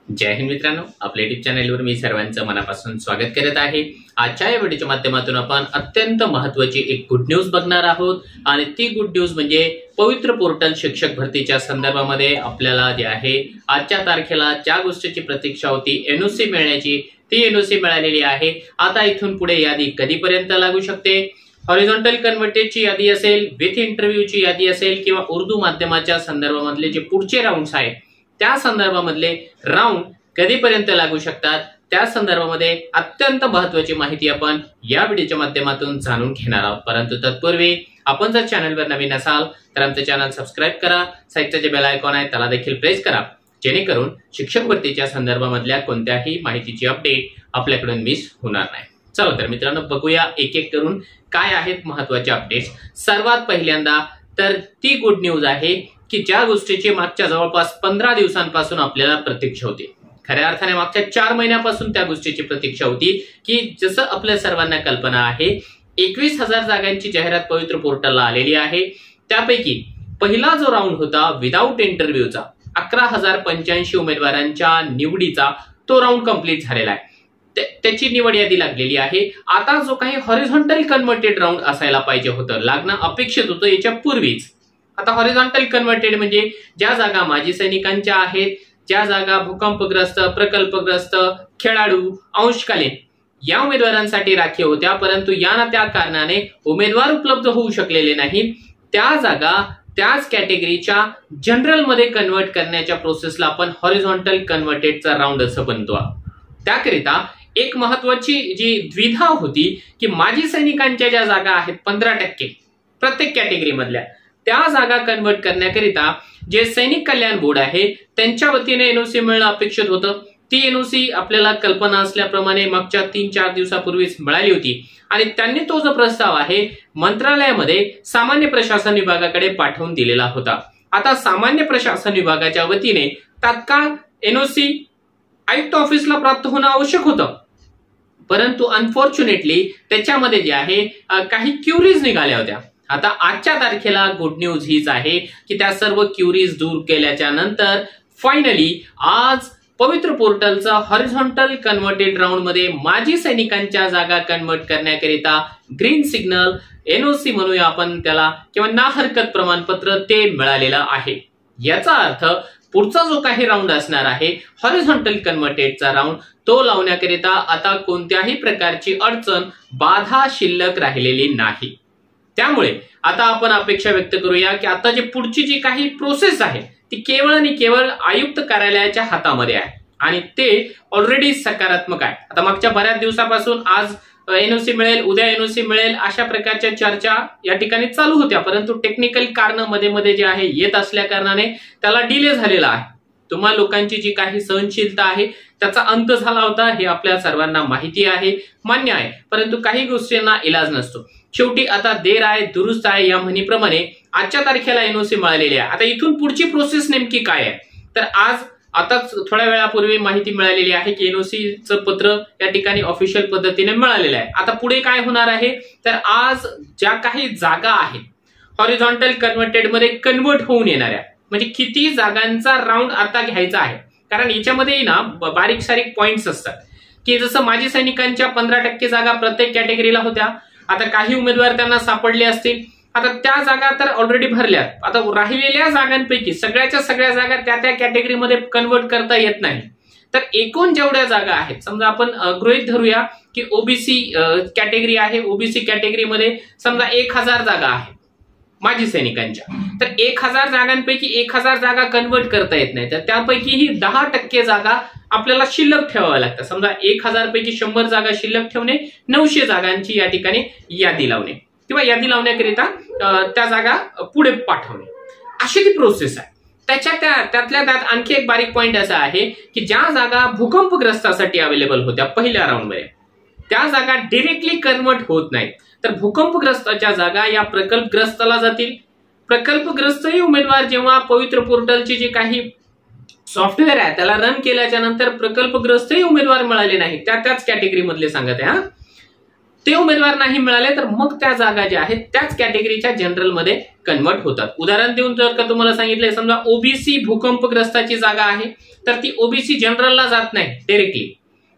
जय हिंद मित्रांनो, आपल्या युट्यूब चॅनलवर मी सर्वांचं मनापासून स्वागत करत आहे। आजच्या या व्हिडिओच्या माध्यमातून आपण अत्यंत महत्त्वाची एक गुड न्यूज बघणार आहोत आणि ती गुड न्यूज म्हणजे पवित्र पोर्टल शिक्षक भरतीच्या संदर्भामध्ये आपल्याला जे आहे आजच्या तारखेला ज्या गोष्टीची प्रतीक्षा होती एनओसी मिळण्याची, ती एनओसी मिळालेली आहे। आता इथून पुढे यादी कधीपर्यंत लागू शकते, हॉरिझॉन्टल कन्व्हर्टेडची यादी असेल, विथ इंटरव्ह्यूची यादी असेल किंवा उर्दू माध्यमाच्या संदर्भामधले जे पुढचे राऊंड्स आहेत त्या संदर्भामधले राऊंड कधीपर्यंत लागू शकतात, त्या संदर्भामध्ये अत्यंत महत्त्वाची माहिती आपण या व्हिडिओच्या माध्यमातून जाणून घेणार आहोत। परंतु तत्पूर्वी आपण जर चॅनलवर नवीन असाल तर आमचं चॅनल सबस्क्राइब करा, साईडचं जे बेल आयकॉन आहे त्याला देखील प्रेस करा, जेणेकरून शिक्षक भरतीच्या संदर्भामधल्या कोणत्याही माहितीची अपडेट आपल्याकडून मिस होणार नाही। चला तर मित्रांनो, बघूया एक एक करून काय आहेत महत्त्वाचे अपडेट्स। सर्वात पहिल्यांदा तर ती गुड न्यूज आहे की ज्या गोष्टीची मागच्या जवळपास 15 दिवसांपासून आपल्याला प्रतीक्षा होती, खऱ्या अर्थाने मागच्या 4 महिन्यापासून त्या गोष्टीची प्रतीक्षा होती की जसं आपल्या सर्वांना कल्पना आहे 21,000 जागांची जाहिरात पवित्र पोर्टलला आलेली आहे। त्यापैकी पहिला जो राऊंड होता विदाउट इंटरव्ह्यूचा 11,085 उमेदवारांच्या निवडीचा, तो राऊंड कंप्लीट झालेला आहे, त्याची निवड यादी लागलेली आहे। आता जो काही हॉरिझॉन्टल कन्व्हर्टेड राऊंड असायला पाहिजे होतं, लागणं अपेक्षित होतं याच्या पूर्वीच। आता हॉरिझॉन्टल कन्व्हर्टेड म्हणजे ज्या जागा माजी सैनिकांच्या आहेत, ज्या जागा भूकंपग्रस्त, प्रकल्पग्रस्त, खेळाडू, अंशकालीन या उमेदवारांसाठी राखीव होत्या, परंतु या ना त्या कारणाने उमेदवार उपलब्ध होऊ शकलेले नाहीत, त्या जागा त्याच कॅटेगरीच्या जनरल मध्ये कन्व्हर्ट करण्याच्या प्रोसेसला आपण हॉरिझॉन्टल कन्व्हर्टेडचा राऊंड असं बनतो। त्याकरिता एक महत्वाची जी द्विधा होती की माजी सैनिकांच्या ज्या जागा आहेत 15% प्रत्येक कॅटेगरी मधल्या, त्या जागा कन्व्हर्ट करण्याकरिता जे सैनिक कल्याण बोर्ड आहे त्यांच्या वतीने एनओसी मिळणं अपेक्षित होतं। ती एनओसी आपल्याला कल्पना असल्याप्रमाणे मागच्या 3-4 दिवसापूर्वीच मिळाली होती आणि त्यांनी तो जो प्रस्ताव आहे मंत्रालयामध्ये सामान्य प्रशासन विभागाकडे पाठवून दिलेला होता। आता सामान्य प्रशासन विभागाच्या वतीने तात्काळ एनओसी आयुक्त ऑफिसला प्राप्त होणं आवश्यक होतं, परंतु अनफॉर्च्युनेटली त्याच्यामध्ये जे आहे काही क्युरीज निघाल्या होत्या। आता आजच्या तारखेला गुड न्यूज हीच आहे की त्या सर्व क्युरीज दूर केल्याच्या नंतर फायनली आज पवित्र पोर्टलचा हॉरिझॉन्टल कन्व्हर्टेड राऊंड मध्ये माजी सैनिकांच्या जागा कन्व्हर्ट करण्याकरिता ग्रीन सिग्नल, एनओसी म्हणूया आपण त्याला, किंवा ना हरकत प्रमाणपत्र ते मिळालेलं आहे। याचा अर्थ पुढचा जो काही राऊंड असणार आहे हॉरिझॉन्टल कन्व्हर्टेडचा राऊंड, तो लावण्याकरिता आता कोणत्याही प्रकारची अडचण, बाधा शिल्लक राहिलेली नाही। त्यामुळे आता आपण अपेक्षा व्यक्त करूया की आता जे पुढची जी काही प्रोसेस आहे ती केवळ आणि केवळ आयुक्त कार्यालयाच्या हातामध्ये आहे आणि ते ऑलरेडी सकारात्मक आहे। आता मागच्या बऱ्याच दिवसापासून आज एनओसी मिळेल, उद्या एनओसी मिळेल, अशा प्रकारच्या चर्चा या ठिकाणी चालू होत्या, परंतु टेक्निकल कारण मध्ये मध्ये जे आहे येत असल्या कारणाने त्याला डिले झालेला आहे। तुम्हा लोकांची जी काही सहनशीलता आहे त्याचा अंत झाला होता, हे आपल्या सर्वांना माहिती आहे, मान्य आहे, परंतु काही गोष्टींना इलाज नसतो। शेवटी आता देर आहे दुरुस्त आहे या म्हणीप्रमाणे आजच्या तारखेला एनओसी मिळालेली आहे। आता इथून पुढची प्रोसेस नेमकी काय आहे, तर आज आताच थोड्या वेळापूर्वी माहिती मिळालेली आहे की एनओसीचं पत्र या ठिकाणी ऑफिशियल पद्धतीने मिळालेलं आहे। आता पुढे काय होणार आहे, तर आज ज्या काही जागा आहेत हॉरिझॉन्टल कन्व्हर्टेड मध्ये कन्व्हर्ट होऊन येणाऱ्या, म्हणजे किती जागांचा राऊंड आता घ्यायचा आहे, कारण याच्यामध्ये ना बारीक सारीक पॉइंट्स असतात की जसं माजी सैनिकांच्या 15% जागा प्रत्येक कॅटेगरीला होत्या, आता काही उमेदवार त्यांना सापडले असतील, आता त्या जागा तर ऑलरेडी भरल्यात, आता राहिलेल्या जागांपैकी सगळ्याच्या सगळ्या जागा त्या त्या कॅटेगरीमध्ये कन्व्हर्ट करता येत नाही। तर एकूण जेवढ्या जागा आहेत, समजा आपण गृहीत धरूया की ओबीसी कॅटेगरी आहे, ओबीसी कॅटेगरीमध्ये समजा 1000 जागा आहेत माजी सैनिकांच्या, तर 1000 जागांपैकी 1000 जागा कन्व्हर्ट करता येत नाही, तर त्यापैकीही 10% जागा आपल्याला शिल्लक ठेवाव्या लागतात। समजा 1000 पैकी 100 जागा शिल्लक ठेवणे, 900 जागांची या ठिकाणी यादी लावणे किंवा यादी लावण्याकरिता त्या जागा पुढे पाठवणे, अशी ती प्रोसेस आहे। त्यातल्या त्यात आणखी एक बारीक पॉइंट असा आहे की ज्या जागा भूकंपग्रस्तासाठी अवेलेबल होत्या पहिल्या राऊंडमध्ये, त्या जागा डिरेक्टली कन्व्हर्ट होत नाहीत, तर भूकंपग्रस्ताच्या जागा या प्रकल्पग्रस्ताला जातील। प्रकल्पग्रस्तही उमेदवार जेव्हा पवित्र पोर्टलची जी काही सॉफ्टवेअर आहे त्याला रन केल्याच्या नंतर प्रकल्पग्रस्तही उमेदवार मिळाले नाही, त्याच कॅटेगरी मधले सांगत आहे, ते उमेदवार नाही मिळाले तर मग त्या जागा ज्या आहेत त्याच कॅटेगरीच्या जनरलमध्ये कन्वर्ट होतात. उदाहरण देऊन जर का तुम्हाला सांगितलंय, समजा ओबीसी भूकंपग्रस्ताची जागा आहे तर ती ओबीसी जनरलला जात नाही डायरेक्टली,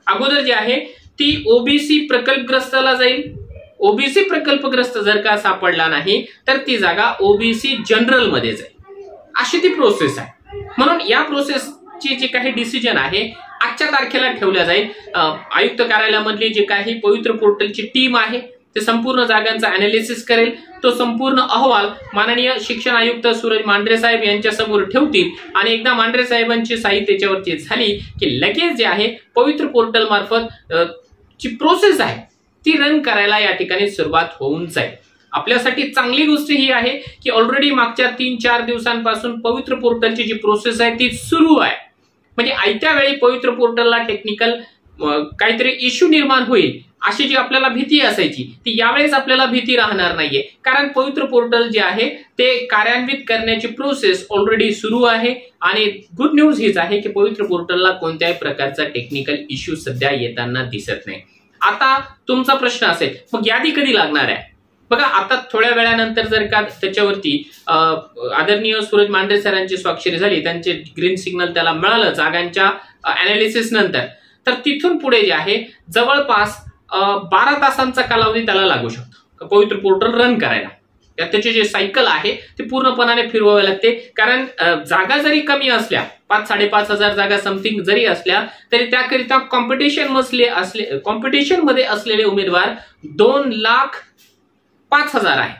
अगोदर जी आहे ती ओबीसी प्रकल्पग्रस्ताला जाईल. ओबीसी प्रकल्पग्रस्त जर का सापडला नाही तर ती जागा ओबीसी जनरल मध्ये जाईल. अशी ती प्रोसेस आहे. म्हणून या प्रोसेसची जी काही डिसिजन आहे आजच्या तारखेला ठेवल्या जाईल. आयुक्त कार्यालयामधली जी काही पवित्र पोर्टलची टीम आहे ते संपूर्ण जागांचा अनालिसिस करेल. तो संपूर्ण अहवाल माननीय शिक्षण आयुक्त सूरज मांढरे साहेब यांच्या समोर ठेवतील आणि एकदा मांढरे साहेबांची सही त्याच्यावरती झाली की लगेच जे आहे पवित्र पोर्टल मार्फत जी प्रोसेस आहे ती रन करायला या ठिकाणी सुरुवात होऊन जाईल. आपल्यासाठी चांगली गोष्ट ही आहे की ऑलरेडी मागच्या 3-4 दिवसांपासून पवित्र पोर्टलची जी प्रोसेस आहे ती सुरू आहे. म्हणजे आयत्या वेळी पवित्र पोर्टलला टेक्निकल काहीतरी इश्यू निर्माण होईल अशी जी आपल्याला भीती असायची ती यावेळेस आपल्याला भीती राहणार नाहीये, कारण पवित्र पोर्टल जे आहे ते कार्यान्वित करण्याची प्रोसेस ऑलरेडी सुरू आहे. आणि गुड न्यूज हीच आहे की पवित्र पोर्टलला कोणत्याही प्रकारचा टेक्निकल इश्यू सध्या येताना दिसत नाही. आता तुमचा प्रश्न असेल मग यादी कधी लागणार आहे? बघा, आता थोड्या वेळानंतर जर का त्याच्यावरती आदरणीय सूरज मांढरे सरांची स्वाक्षरी झाली, त्यांचे ग्रीन सिग्नल त्याला मिळालं जागांच्या अनालिसिस नंतर, तर तिथून पुढे जे आहे जवळपास 12 तासांचा कालावधी त्याला लागू शकतो पवित्र पोर्टल रन करायला. त्याचे जे सायकल आहे ते पूर्णपणाने फिरवावे लागते, कारण जागा जरी कमी असल्या 5,000-5,500 जागा समथिंग जरी असल्या तरी त्याकरिता कॉम्पिटिशन मध्ये असलेले उमेदवार 2,05,000 आहे.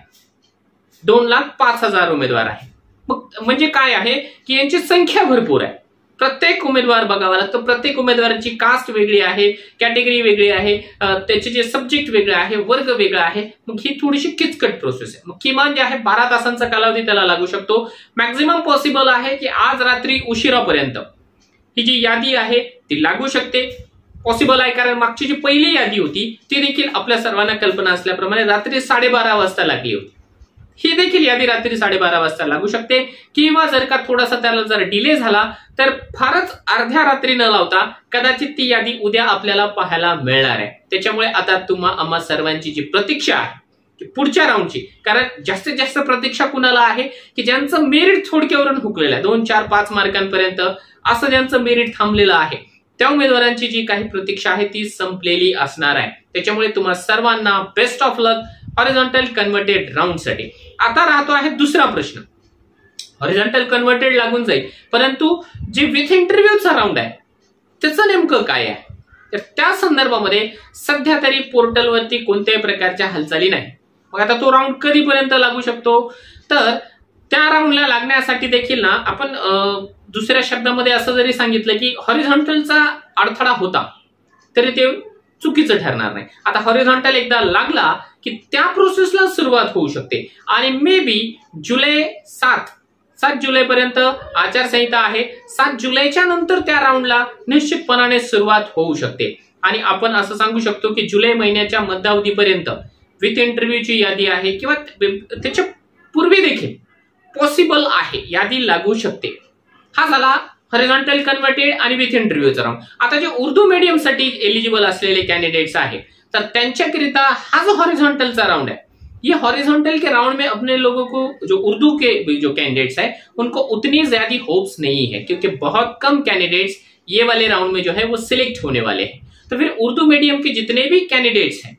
2,05,000 उमेदवार आहे. मग म्हणजे काय आहे की यांची संख्या भरपूर आहे. प्रत्येक उमेदवार बघावा लागतो. प्रत्येक उमेदवाराची कास्ट वेगळी आहे, कॅटेगरी वेगळी आहे, त्याचे जे सब्जेक्ट वेगळे आहे, वर्ग वेगळा आहे. मग ही थोडीशी किचकट प्रोसेस आहे. मग किमान जे आहे 12 तासांचा कालावधी त्याला लागू शकतो. मॅक्झिमम पॉसिबल आहे की आज रात्री उशिरापर्यंत ही जी यादी आहे ती लागू शकते. पॉसिबल आहे कारण मागची जी पहिली यादी होती ती देखील आपल्या सर्वांना कल्पना असल्याप्रमाणे रात्री 12:30 वाजता लागली होती. ही देखील यादी रात्री 12:30 वाजता लागू शकते, किंवा जर का थोडासा त्याला जर डिले झाला तर फारच अर्ध्या रात्री न लावता कदाचित ती यादी उद्या आपल्याला पाहायला मिळणार आहे. त्याच्यामुळे आता आम्हा सर्वांची जी प्रतीक्षा आहे पुढच्या राऊंडची, कारण जास्तीत जास्त प्रतीक्षा कुणाला आहे की ज्यांचं मेरिट थोडक्यावरून हुकलेलं आहे 2, 4, 5 मार्कांपर्यंत असं ज्यांचं मेरिट थांबलेलं आहे त्या उमेदवारांची जी काही प्रतीक्षा आहे ती संपलेली असणार आहे. त्याच्यामुळे तुम्हा सर्वांना best of luck horizontal converted round साठी. आता राहतो आहे दुसरा प्रश्न. हॉरिझॉन्टल कन्व्हर्टेड लागून जाईल, परंतु जे विथ इंटरव्ह्यूचा राऊंड आहे त्याचं नेमकं काय आहे? तर त्या संदर्भामध्ये सध्या तरी पोर्टलवरती कोणत्याही प्रकारच्या हालचाली नाही. मग आता तो राऊंड कधीपर्यंत लागू शकतो? तर त्या राऊंडला लागण्यासाठी देखील ना आपण दुसऱ्या शब्दामध्ये असं जरी सांगितलं की हॉरिझॉन्टलचा अडथळा होता तरी ते चुकीचं ठरणार नाही. आता हॉरिझॉन्टल एकदा लागला की त्या प्रोसेसला सुरुवात होऊ शकते आणि मे बी 7 जुलैपर्यंत आचारसंहिता आहे. 7 जुलैच्या नंतर त्या राऊंडला निश्चितपणाने सुरुवात होऊ शकते आणि आपण असं सांगू शकतो की जुलै महिन्याच्या मध्यावधीपर्यंत विथ इंटरव्ह्यूची यादी आहे किंवा त्याच्या पूर्वी देखील पॉसिबल आहे यादी लागू शकते. हा झाला हॉरिझॉन्टल कन्वर्टेड आणि विथ इंटरव्यूचा राउंड. आता जे उर्दू मीडियम साठी एलिजिबल असलेले कैंडिडेट्स आहेत तर त्यांच्याकरिता हा जो हॉरिझॉन्टलचा राउंड है, ये हॉरिझॉन्टल के राउंड में अपने लोगों को जो उर्दू के जो कैंडिडेट्स हैं उनको उतनी ज्यादा होप्स नहीं है, क्योंकि बहुत कम कैंडिडेट्स ये वाले राउंड में जो है वो सिलेक्ट होने वाले हैं. तो फिर उर्दू मीडियम के जितने भी कैंडिडेट्स हैं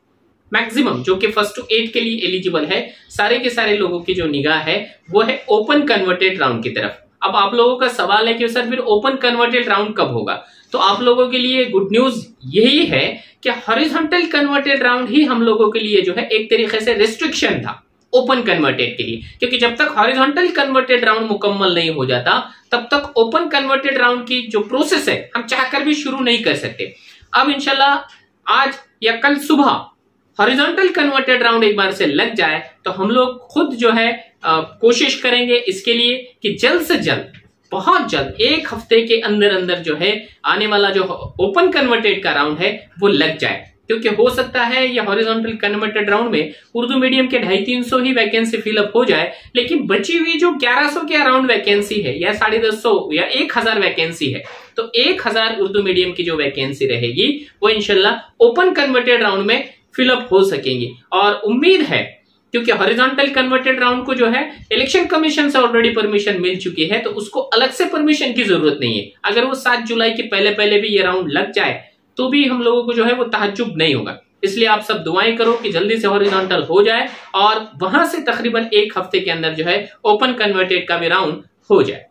मैक्सिमम जो कि 1st to 8 के लिए एलिजिबल है, सारे के सारे लोगों की जो निगाह है वो है ओपन कन्वर्टेड राउंड की तरफ. अब आप लोगों का सवाल है कि सर फिर ओपन कन्वर्टेड राउंड कब होगा? तो आप लोगों के लिए गुड न्यूज यही है कि हॉरिजॉन्टल कन्वर्टेड राउंड ही हम लोगों के लिए जो है एक तरीके से रिस्ट्रिक्शन था ओपन कन्वर्टेड के लिए, क्योंकि जब तक हॉरिजॉन्टल कन्वर्टेड राउंड मुकम्मल नहीं हो जाता तब तक ओपन कन्वर्टेड राउंड की जो प्रोसेस है हम चाहकर भी शुरू नहीं कर सकते. अब इंशाल्लाह आज या कल सुबह हॉरिजॉन्टल कन्वर्टेड राउंड एक बार से लग जाए तो हम लोग खुद जो है कोशिश करेंगे इसके लिए कि जल्द से जल्द, बहुत जल्द, 1 हफ्ते के अंदर अंदर जो है आने वाला जो ओपन कन्वर्टेड का राउंड है वो लग जाए. क्योंकि हो सकता है ये हॉरिजॉन्टल कन्वर्टेड राउंड में उर्दू मीडियम के 250-300 ही वैकेंसी फिलअप हो जाए, लेकिन बची हुई जो 1100 के अराउंड वैकेंसी है या 150 या 1000 वैकेंसी है, तो 1000 उर्दू मीडियम की जो वैकेंसी रहेगी वो इंशाल्लाह ओपन कन्वर्टेड राउंड में फिलअप हो सकेंगी। और उम्मीद है, क्योंकि हॉरिजॉन्टल कन्वर्टेड राउंड को जो है इलेक्शन कमीशन से ऑलरेडी परमिशन मिल चुकी है, तो उसको अलग से परमिशन की जरूरत नहीं है। अगर वो 7 जुलाई के पहले पहले भी ये राउंड लग जाए तो भी हम लोगों को जो है वो ताज्जुब नहीं होगा। इसलिए आप सब दुआएं करो कि जल्दी से हॉरिजॉन्टल हो जाए और वहां से तकरीबन 1 हफ्ते के अंदर जो है ओपन कन्वर्टेड का भी राउंड हो जाए।